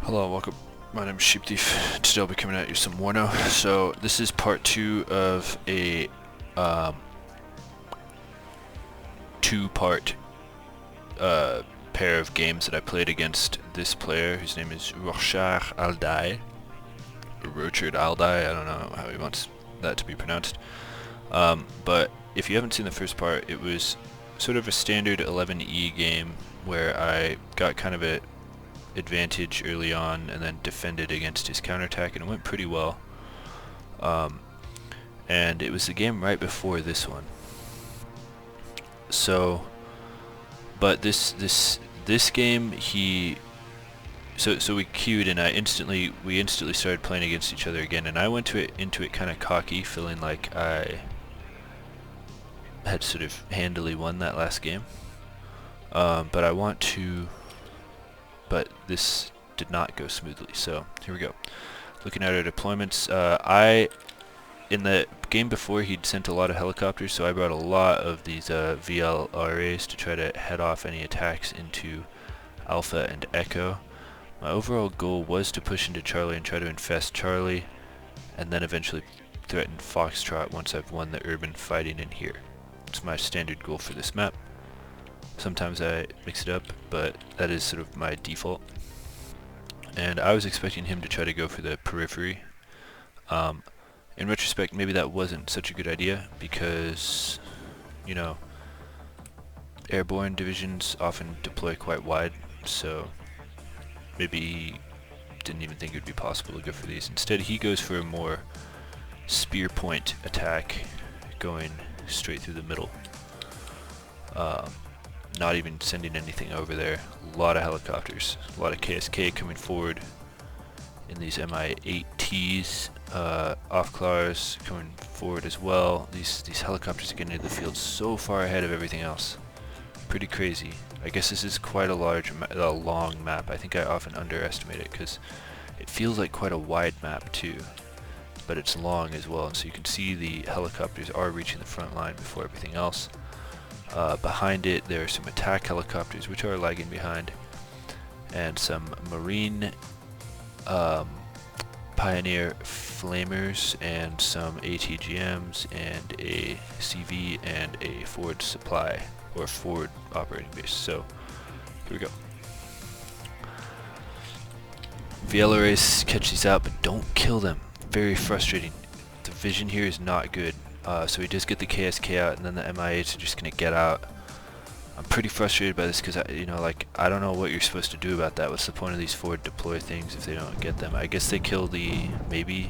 Hello, welcome. My name is Sheep Thief. Today I'll be coming at you some Warno. So this is part 2 of a two-part pair of games that I played against this player whose name is Rochard Aldai. Rochard Aldai, I don't know how he wants that to be pronounced. But if you haven't seen the first part, it was sort of a standard 11E game where I got kind of a advantage early on and then defended against his counterattack, and it went pretty well. And it was the game right before this one. So, but this game so we queued, and we instantly started playing against each other again, and I went into it kind of cocky, feeling like I had sort of handily won that last game. But this did not go smoothly, so here we go. Looking at our deployments, in the game before, he'd sent a lot of helicopters, so I brought a lot of these VLRAs to try to head off any attacks into Alpha and Echo. My overall goal was to push into Charlie and try to infest Charlie, and then eventually threaten Foxtrot once I've won the urban fighting in here. It's my standard goal for this map. Sometimes I mix it up, but that is sort of my default. And I was expecting him to try to go for the periphery. In retrospect, maybe that wasn't such a good idea because, you know, airborne divisions often deploy quite wide, so maybe he didn't even think it would be possible to go for these. Instead, he goes for a more spear point attack, going straight through the middle. Not even sending anything over there. A lot of helicopters, a lot of KSK coming forward in these Mi-8Ts. Aufklars coming forward as well. These helicopters are getting into the field so far ahead of everything else. Pretty crazy. I guess this is quite a long map. I think I often underestimate it because it feels like quite a wide map too, but it's long as well, and so you can see the helicopters are reaching the front line before everything else. Behind it, there are some attack helicopters which are lagging behind, and some Marine Pioneer Flamers, and some ATGMs, and a CV, and a forward supply, or forward operating base. So, here we go. VLRAs catch these out, but don't kill them. Very frustrating. The vision here is not good. So he does get the KSK out, and then the Mi-8s are just gonna get out. I'm pretty frustrated by this because I don't know what you're supposed to do about that. What's the point of these forward deploy things if they don't get them? I guess they kill maybe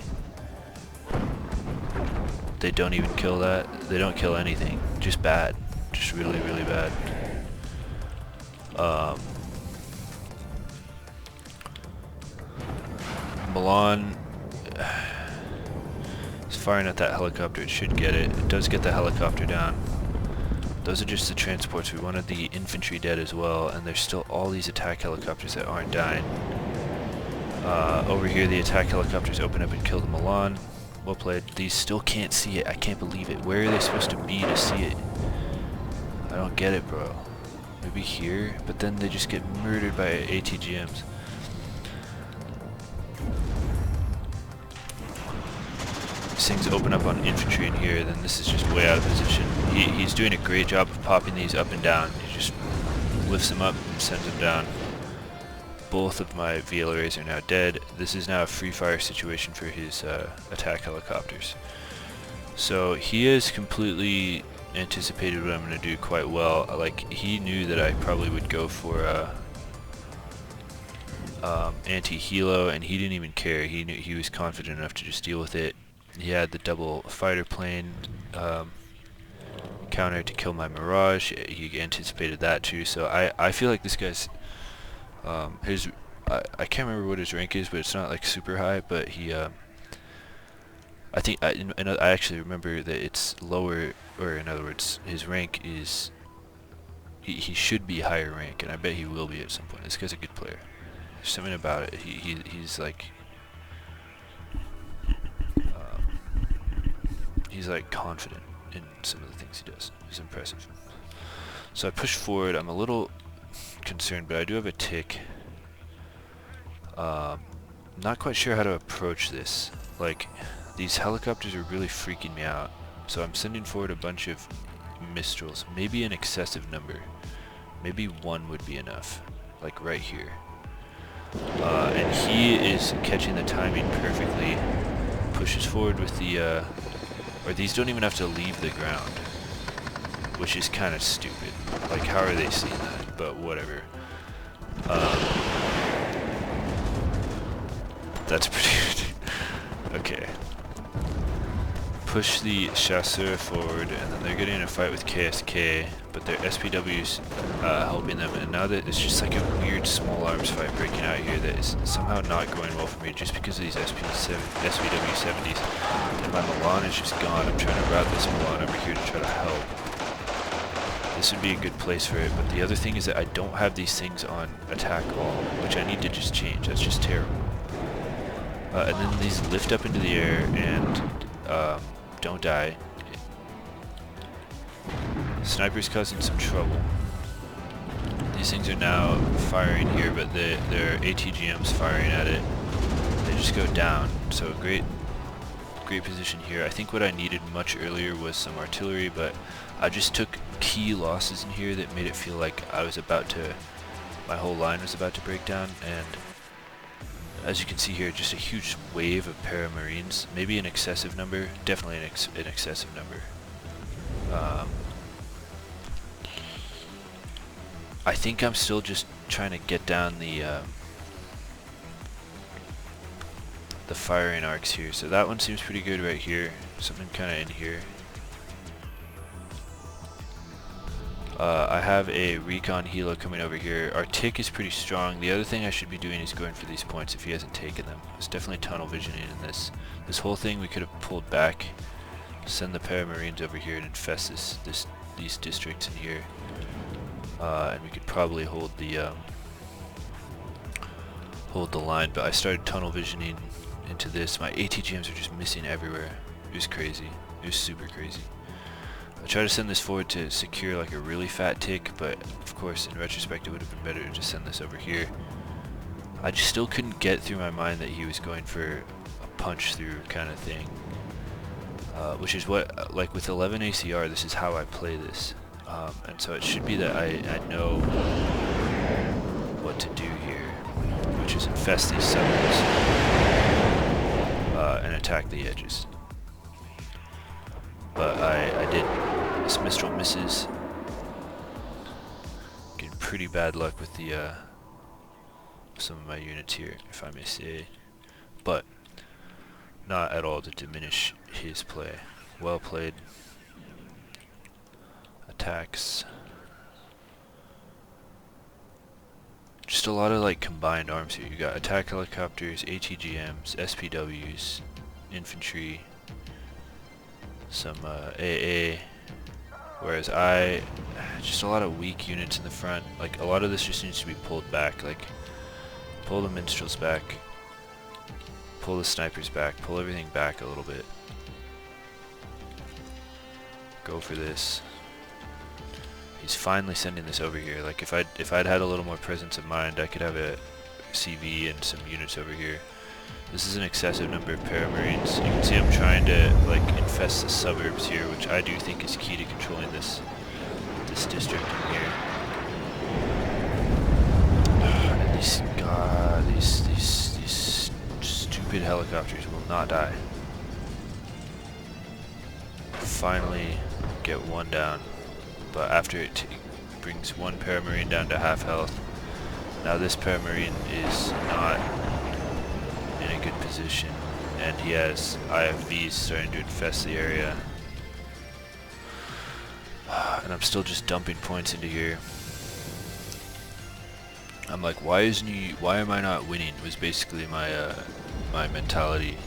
they don't even kill that. They don't kill anything. Just bad. Just really, really bad. Milan firing at that helicopter. It should get it. It does get the helicopter down. Those are just the transports. We wanted the infantry dead as well, and there's still all these attack helicopters that aren't dying. Over here, the attack helicopters open up and kill the Milan. Well played. These still can't see it. I can't believe it. Where are they supposed to be to see it? I don't get it, bro. Maybe here? But then they just get murdered by ATGMs. Things open up on infantry in here, then this is just way out of position. He's doing a great job of popping these up and down. He just lifts them up and sends them down. Both of my VLRAs are now dead. This is now a free fire situation for his attack helicopters. So he has completely anticipated what I'm going to do quite well. Like, he knew that I probably would go for anti-helo, and he didn't even care. He knew, he was confident enough to just deal with it. He had the double fighter plane counter to kill my Mirage. He anticipated that too. So I feel like this guy's I can't remember what his rank is, but it's not like super high. But he I think I actually remember that it's lower, or in other words, his rank is he should be higher rank, and I bet he will be at some point. This guy's a good player. There's something about it. He's like. He's like confident in some of the things he does. He's impressive. So I push forward. I'm a little concerned, but I do have a tick. Not quite sure how to approach this. Like, these helicopters are really freaking me out. So I'm sending forward a bunch of Mistrals, maybe an excessive number. Maybe one would be enough, like right here. And he is catching the timing perfectly. Pushes forward with the, or these don't even have to leave the ground, which is kind of stupid. Like, how are they seeing that? But whatever. That's pretty good. Okay. Push the chasseur forward, and then they're getting in a fight with KSK, but their SPW's helping them, and now that it's just like a weird small arms fight breaking out here that is somehow not going well for me just because of these SPW-70s, and my Milan is just gone. I'm trying to route this Milan over here to try to help. This would be a good place for it, but the other thing is that I don't have these things on attack all, which I need to just change. That's just terrible. And then these lift up into the air and don't die. Sniper's causing some trouble. These things are now firing here, but their ATGM's firing at it. They just go down. So great position here. I think what I needed much earlier was some artillery, but I just took key losses in here that made it feel like my whole line was about to break down, and as you can see here, just a huge wave of paramarines. Maybe an excessive number, definitely an excessive number. I think I'm still just trying to get down the firing arcs here. So that one seems pretty good right here. Something kind of in here. I have a recon helo coming over here. Our tick is pretty strong. The other thing I should be doing is going for these points if he hasn't taken them. It's definitely tunnel visioning in this. This whole thing we could have pulled back, send the paramarines over here and infest these districts in here. And we could probably hold the line, but I started tunnel visioning into this. My ATGMs are just missing everywhere. It was crazy. It was super crazy. I tried to send this forward to secure like a really fat tick, but of course in retrospect it would have been better to just send this over here. I just still couldn't get through my mind that he was going for a punch through kind of thing, which is what, like with 11 ACR, this is how I play this, and so it should be that I know what to do here, which is infest these suburbs and attack the edges. But I did. This Mistral misses. Getting pretty bad luck with the some of my units here, if I may say. But not at all to diminish his play. Well played. Attacks. Just a lot of like combined arms here. You got attack helicopters, ATGMs, SPWs, infantry, some AA, whereas just a lot of weak units in the front. Like, a lot of this just needs to be pulled back. Like, pull the minstrels back, pull the snipers back, pull everything back a little bit. Go for this. He's finally sending this over here. Like, if I'd had a little more presence of mind, I could have a CV and some units over here. This is an excessive number of paramarines. You can see I'm trying to like infest the suburbs here, which I do think is key to controlling this district in here. And these stupid helicopters will not die. Finally get one down, but after it brings one paramarine down to half health. Now this paramarine is not in a good position, and he has IFVs starting to infest the area, and I'm still just dumping points into here. I'm like, why am I not winning, was basically my my mentality.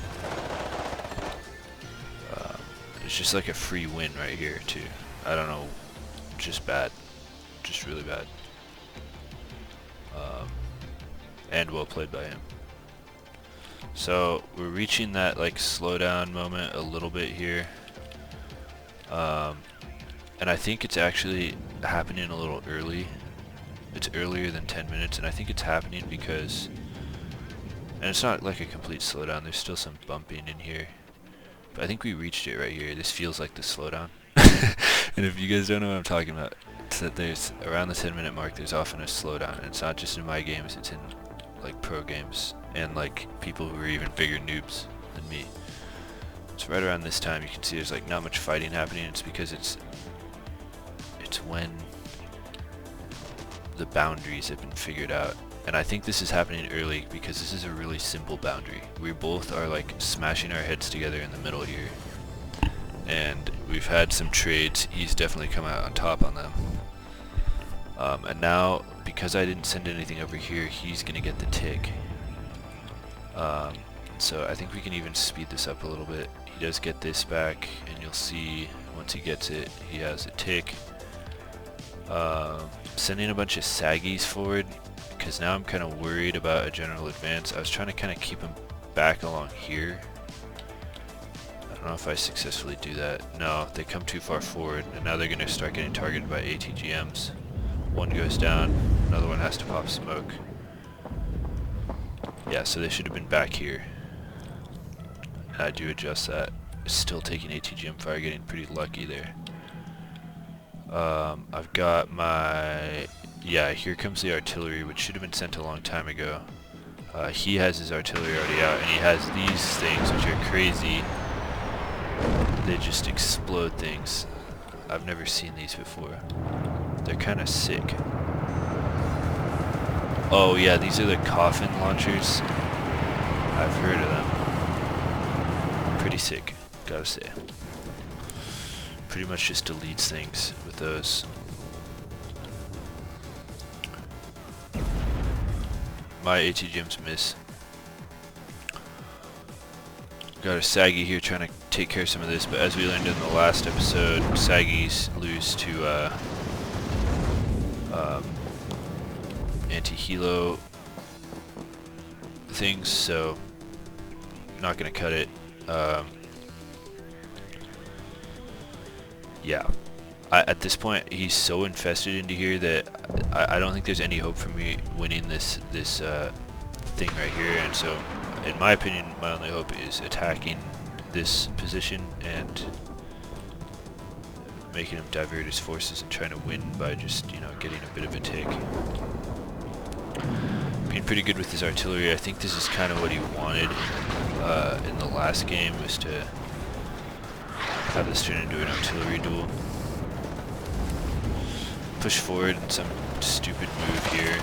It's just like a free win right here too. I don't know, just bad, just really bad. And well played by him. So we're reaching that like slowdown moment a little bit here, and I think it's actually happening a little early. It's earlier than 10 minutes, and I think it's happening because And it's not like a complete slowdown, there's still some bumping in here. But I think we reached it right here. This feels like the slowdown. And if you guys don't know what I'm talking about, it's that there's, around the 10-minute mark, there's often a slowdown. And it's not just in my games, it's in like pro games and like people who are even bigger noobs than me. It's right around this time. You can see there's like not much fighting happening. It's because it's when the boundaries have been figured out. And I think this is happening early because this is a really simple boundary. We both are like smashing our heads together in the middle here. And we've had some trades. He's definitely come out on top on them. And now, because I didn't send anything over here, he's going to get the tick. So I think we can even speed this up a little bit. He does get this back, and you'll see once he gets it, he has a tick. Sending a bunch of saggies forward, because now I'm kind of worried about a general advance. I was trying to kind of keep him back along here. I don't know if I successfully do that. No, they come too far forward, and now they're going to start getting targeted by ATGMs. One goes down, another one has to pop smoke. Yeah, so they should have been back here. And I do adjust that. Still taking ATGM fire, getting pretty lucky there. I've got my... Yeah, here comes the artillery, which should have been sent a long time ago. He has his artillery already out, and he has these things, which are crazy. They just explode things. I've never seen these before. They're kind of sick. Oh yeah, these are the coffin launchers. I've heard of them. Pretty sick, gotta say. Pretty much just deletes things with those. My ATGMs miss. Got a saggy here trying to take care of some of this, but as we learned in the last episode, saggies lose to anti-helo things, so not gonna cut it. Yeah, at this point he's so infested into here that I don't think there's any hope for me winning this thing right here, and so in my opinion my only hope is attacking this position and making him divert his forces and trying to win by just, you know, getting a bit of a tick. Being pretty good with his artillery. I think this is kind of what he wanted in the last game, was to have this turn into an artillery duel. Push forward in some stupid move here.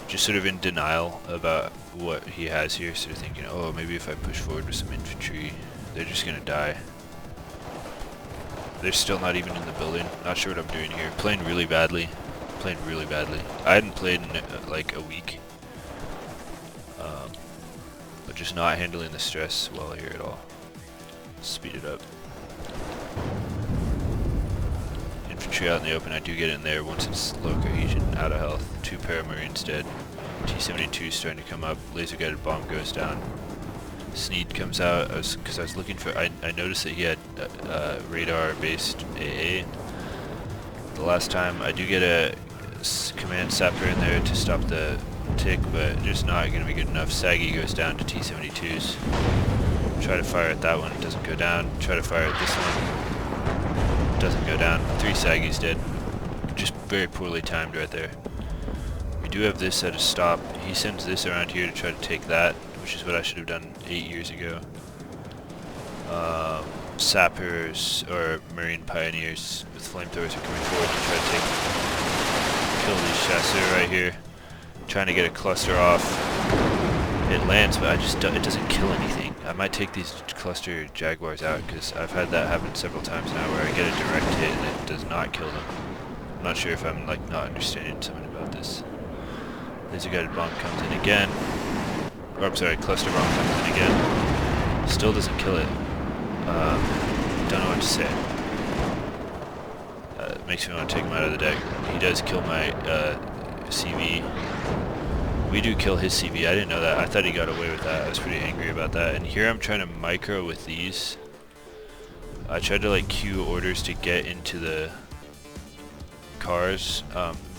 Just sort of in denial about what he has here, sort of thinking, oh, maybe if I push forward with some infantry, they're just gonna die. They're still not even in the building. Not sure what I'm doing here. Playing really badly. Playing really badly. I hadn't played in like a week. But just not handling the stress well here at all. Speed it up. Infantry out in the open. I do get in there once it's low cohesion, out of health. 2 paramarines dead. T-72 starting to come up. Laser guided bomb goes down. Sneed comes out because I was looking for. I noticed that he had radar-based AA. The last time I do get a command sapper in there to stop the tick, but just not going to be good enough. Saggy goes down to T-72s. Try to fire at that one, it doesn't go down. Try to fire at this one, doesn't go down. 3 Saggies dead. Just very poorly timed right there. We do have this at a stop. He sends this around here to try to take that, which is what I should have done 8 years ago. Sappers or Marine Pioneers with flamethrowers are coming forward to try to kill these chasseurs right here. Trying to get a cluster off. It lands, but it doesn't kill anything. I might take these cluster Jaguars out because I've had that happen several times now where I get a direct hit and it does not kill them. I'm not sure if I'm like not understanding something about this. Laser guided bomb comes in again. Or I'm sorry, cluster bomb comes in again. Still doesn't kill it. Don't know what to say. It makes me want to take him out of the deck. He does kill my CV. We do kill his CV. I didn't know that. I thought he got away with that. I was pretty angry about that. And here I'm trying to micro with these. I tried to like queue orders to get into the cars.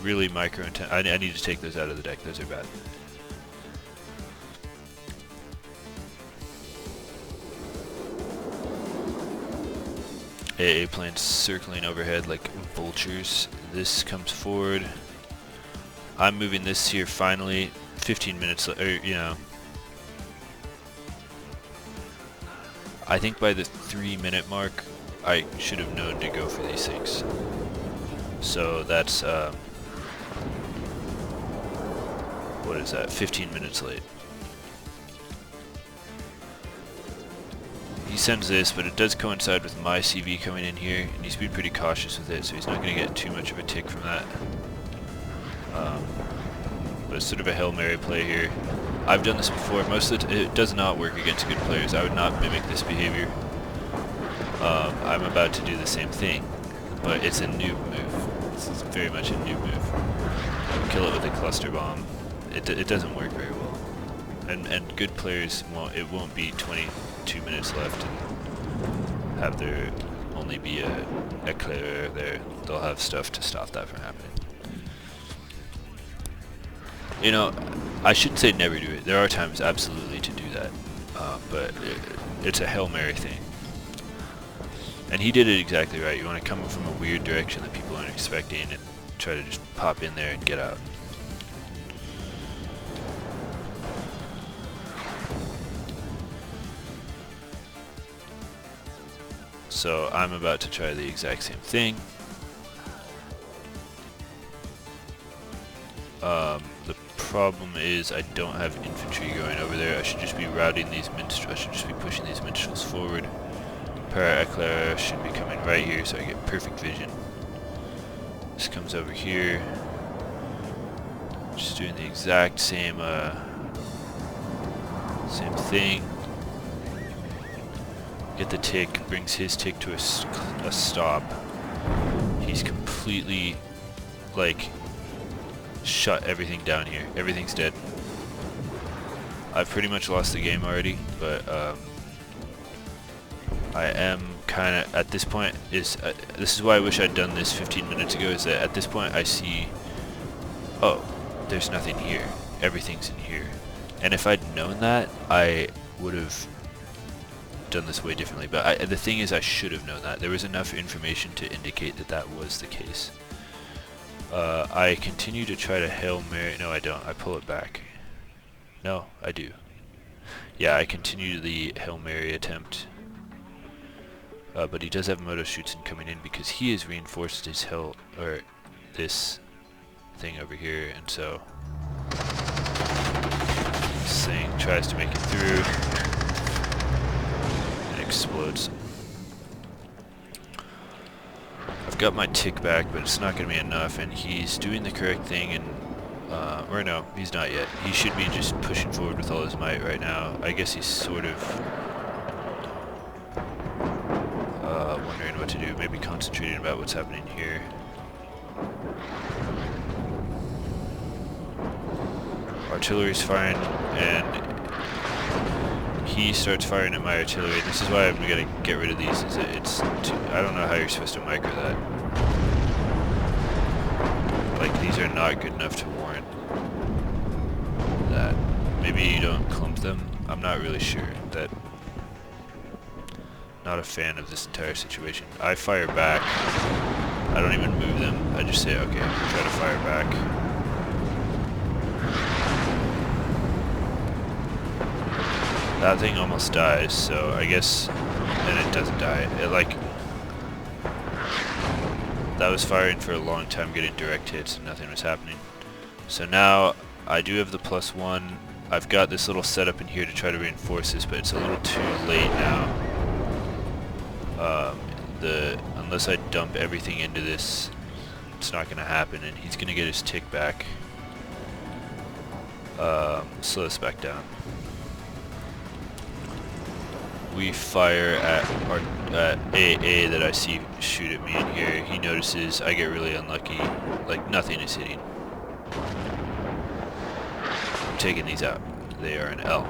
Really micro intent. I need to take those out of the deck. Those are bad. AA planes circling overhead like vultures. This comes forward. I'm moving this here finally. 15 minutes, you know. I think by the 3-minute mark, I should have known to go for these things. So that's, what is that, 15 minutes late. He sends this, but it does coincide with my CV coming in here, and he's been pretty cautious with it, so he's not going to get too much of a tick from that. But it's sort of a Hail Mary play here. I've done this before. Most of it does not work against good players. I would not mimic this behavior. I'm about to do the same thing, but it's a noob move. This is very much a noob move. Kill it with a cluster bomb. It doesn't work very well. And good players it won't be 22 minutes left and have there only be a eclair there. They'll have stuff to stop that from happening. You know, I shouldn't say never do it. There are times absolutely to do that, but it's a Hail Mary thing. And he did it exactly right. You want to come from a weird direction that people aren't expecting and try to just pop in there and get out. So I'm about to try the exact same thing. The problem is I don't have infantry going over there. I should just be routing these minstrels. I should just be pushing these minstrels forward. Para Eclair should be coming right here, so I get perfect vision. This comes over here. Just doing the exact same same thing. Get the tick, brings his tick to a stop. He's completely, like, shut everything down here. Everything's dead. I've pretty much lost the game already, but I am kind of, at this point, this is why I wish I'd done this 15 minutes ago, is that at this point I see, oh, there's nothing here. Everything's in here. And if I'd known that, I would have done this way differently. But the thing is, I should have known that. There was enough information to indicate that that was the case. I continue to try to Hail Mary. No, I don't. I pull it back. No, I do. Yeah, I continue the Hail Mary attempt. But he does have Moto Shoots coming in because he has reinforced his this thing over here, and so this thing tries to make it through and explodes. I've got my tick back, but it's not going to be enough, and he's doing the correct thing, and or no, he's not yet. He should be just pushing forward with all his might right now. I guess he's sort of wondering what to do, maybe concentrating about what's happening here. Artillery's firing, and he starts firing at my artillery. This is why I'm gonna get rid of these. I don't know how you're supposed to micro that. Like, these are not good enough to warrant that. Maybe you don't clump them. I'm not really sure. Not a fan of this entire situation. I fire back. I don't even move them. I just say, okay, try to fire back. That thing almost dies, so I guess then it doesn't die. That was firing for a long time, getting direct hits, and nothing was happening. So now I do have the +1. I've got this little setup in here to try to reinforce this, but it's a little too late now. Unless I dump everything into this, it's not going to happen, and he's going to get his tick back. Slow this back down. We fire at AA that I see shoot at me in here. He notices. I get really unlucky. Like, nothing is hitting. I'm taking these out. They are an L.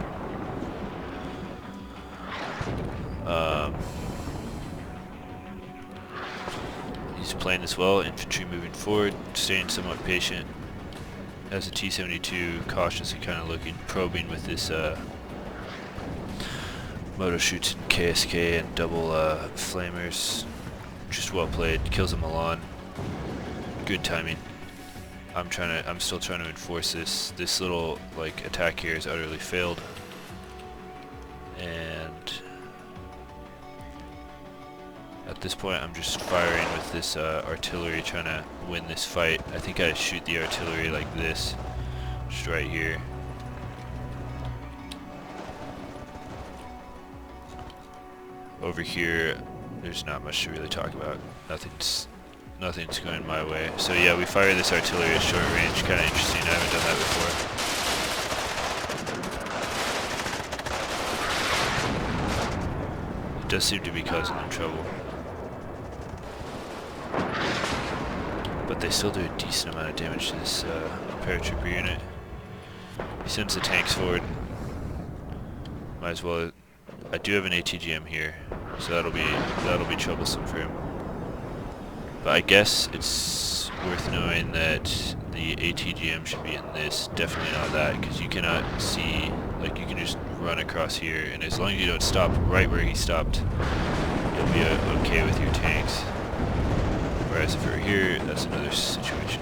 He's playing this well. Infantry moving forward, staying somewhat patient. As a T-72, cautiously kind of looking, probing with this Moto Shoots and KSK and double flamers. just well played. Kills a Milan. Good timing. I'm still trying to enforce this. This little like attack here is utterly failed. And at this point I'm just firing with this artillery, trying to win this fight. I think I shoot the artillery like this, just right here. Over here, there's not much to really talk about. Nothing's going my way. So yeah, we fire this artillery at short range. Kind of interesting. I haven't done that before. It does seem to be causing them trouble, but they still do a decent amount of damage to this paratrooper unit. He sends the tanks forward. Might as well. I do have an ATGM here, so that'll be troublesome for him. But I guess it's worth knowing that the ATGM should be in this, definitely not that, because you cannot see, like you can just run across here, and as long as you don't stop right where he stopped, you'll be okay with your tanks. Whereas if we're here, that's another situation.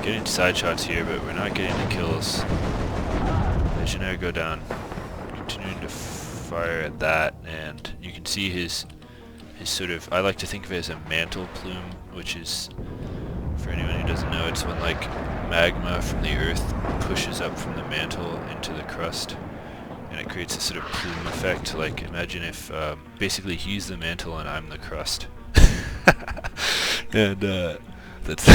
Getting side shots here, but we're not getting the kills. Legionnaire go down. Continuing to fire at that, and you can see his sort of, I like to think of it as a mantle plume, which is, for anyone who doesn't know, it's when like magma from the earth pushes up from the mantle into the crust, and it creates a sort of plume effect. Like imagine if basically he's the mantle and I'm the crust. And that's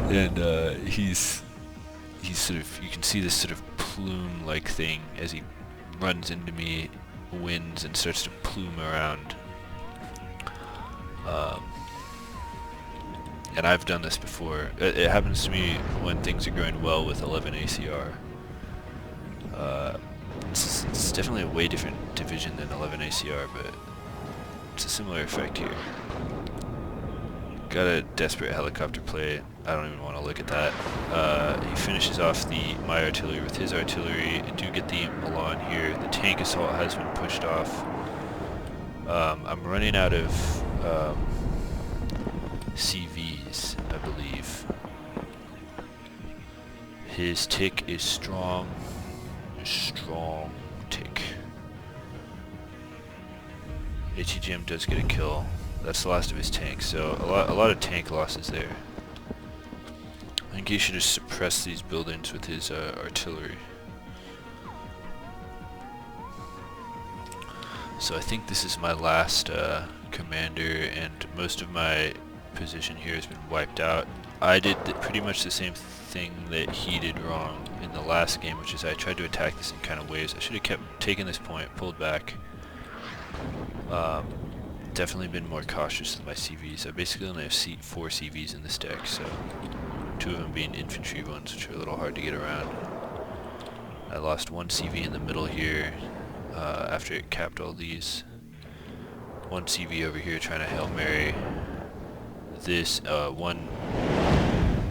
and he's sort of, you can see this sort of plume like thing as he runs into me, wins, and starts to plume around. And I've done this before. It happens to me when things are going well with 11 ACR. It's definitely a way different division than 11 ACR, but it's a similar effect here. Got a desperate helicopter play. I don't even want to look at that. He finishes off my artillery with his artillery. I do get the Milan here. The tank assault has been pushed off. I'm running out of CVs, I believe. His tick is strong. Strong tick. ATGM does get a kill. That's the last of his tanks, so a lot of tank losses there. I think he should just suppress these buildings with his artillery. So I think this is my last commander, and most of my position here has been wiped out. I did pretty much the same thing that he did wrong in the last game, which is I tried to attack this in kind of waves. I should have kept taking this point, pulled back. Definitely been more cautious with my CVs. I basically only have 4 CVs in this deck, so 2 of them being infantry ones, which are a little hard to get around. I lost 1 CV in the middle here after it capped all these. 1 CV over here trying to Hail Mary. This 1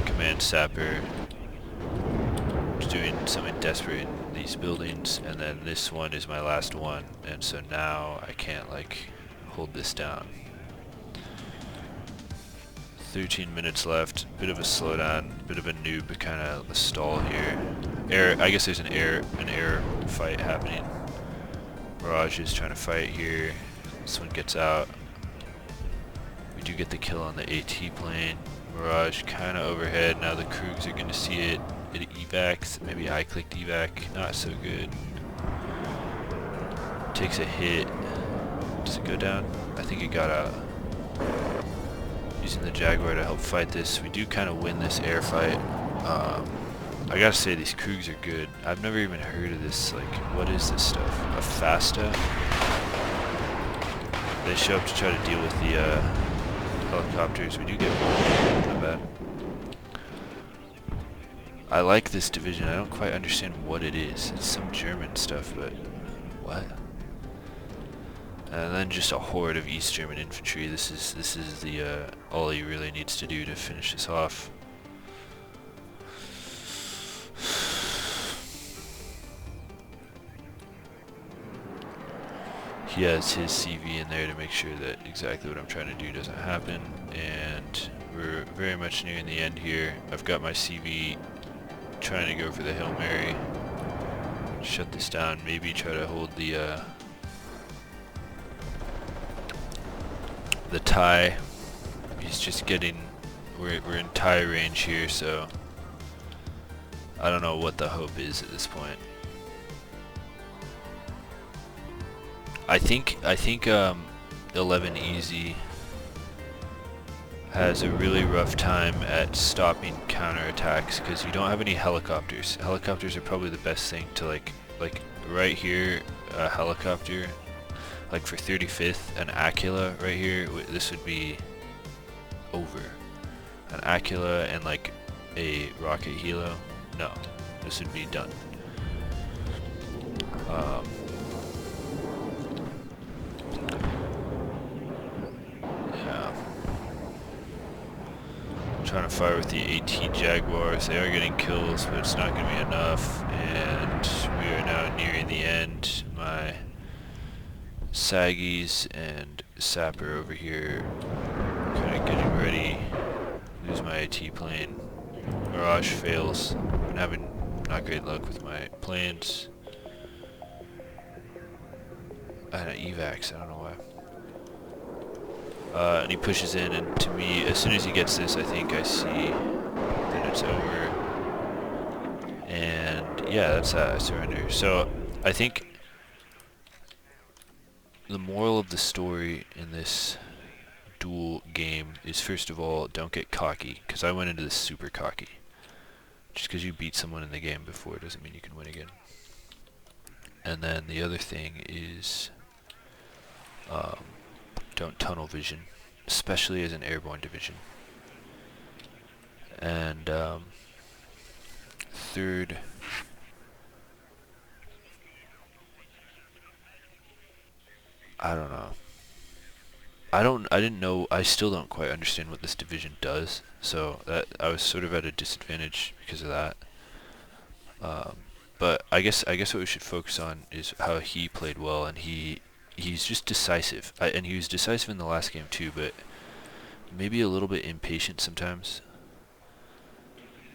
command sapper doing something desperate in these buildings, and then this one is my last one, and so now I can't like hold this down. 13 minutes left, bit of a slowdown, bit of a noob, kind of a stall here. I guess there's an air fight happening. Mirage is trying to fight here. This one gets out. We do get the kill on the AT plane. Mirage kind of overhead. Now the Krugs are going to see it. It evacs. Maybe I clicked evac. Not so good. Takes a hit. Does it go down? I think it got out. Using the Jaguar to help fight this. We do kind of win this air fight. I gotta say, these Krugs are good. I've never even heard of this. Like, what is this stuff? A Fasta? They show up to try to deal with the helicopters. We do get one. Not bad. I like this division. I don't quite understand what it is. It's some German stuff, but what? And then just a horde of East German infantry. This is the all he really needs to do to finish this off. he has his CV in there to make sure that exactly what I'm trying to do doesn't happen. And we're very much nearing the end here. I've got my CV trying to go for the Hail Mary. Shut this down, maybe try to hold the tie. He's just getting, we're in tie range here, so I don't know what the hope is at this point. I think 11 Easy has a really rough time at stopping counterattacks because you don't have any helicopters. Helicopters are probably the best thing to like right here, a helicopter, like for 35th, an Acula right here, this would be over. An Acula and like a rocket helo, no, this would be done. Yeah. Trying to fire with the AT Jaguars. They are getting kills, but it's not going to be enough. And we are now nearing the end. My Saggies and Sapper over here kind of getting ready. Lose my AT plane. Mirage fails. Been having not great luck with my planes. And evacs, I don't know why. And he pushes in, and to me, as soon as he gets this, I think I see that it's over. And yeah, that's that, I surrender. So I think the moral of the story in this duel game is, first of all, don't get cocky, because I went into this super cocky. Just because you beat someone in the game before doesn't mean you can win again. And then the other thing is, don't tunnel vision, especially as an airborne division. And third, I don't know. I didn't know, I still don't quite understand what this division does, so that I was sort of at a disadvantage because of that. But I guess what we should focus on is how he played well, and he's just decisive. And he was decisive in the last game too, but maybe a little bit impatient sometimes.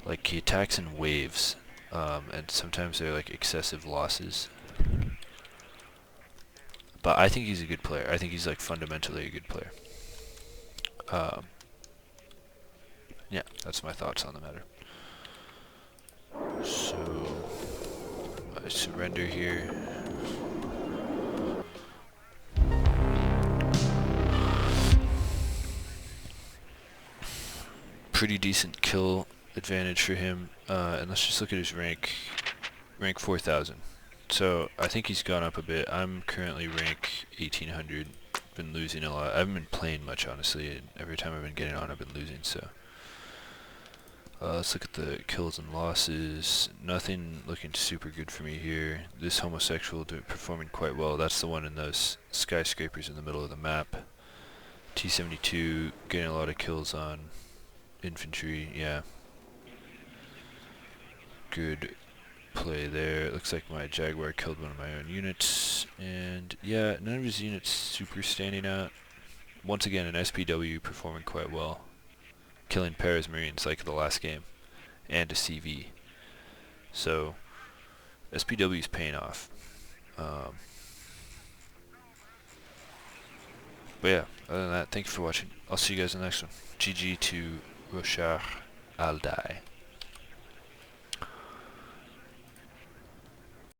Like, he attacks in waves, and sometimes they're like excessive losses. But I think he's a good player. I think he's like fundamentally a good player. Yeah, that's my thoughts on the matter. So I surrender here. Pretty decent kill advantage for him, and let's just look at his rank 4,000. So I think he's gone up a bit. I'm currently rank 1800. Been losing a lot. I haven't been playing much, honestly, and every time I've been getting on I've been losing. So let's look at the kills and losses. Nothing looking super good for me here. This homosexual performing quite well. That's the one in those skyscrapers in the middle of the map. T-72 getting a lot of kills on infantry, yeah. Good play there. It looks like my Jaguar killed one of my own units, and yeah, none of his units super standing out. Once again, an SPW performing quite well, killing Paris Marines like the last game, and a CV. So SPW is paying off. But yeah, other than that, thank you for watching. I'll see you guys in the next one. GG to Rochard Aldai.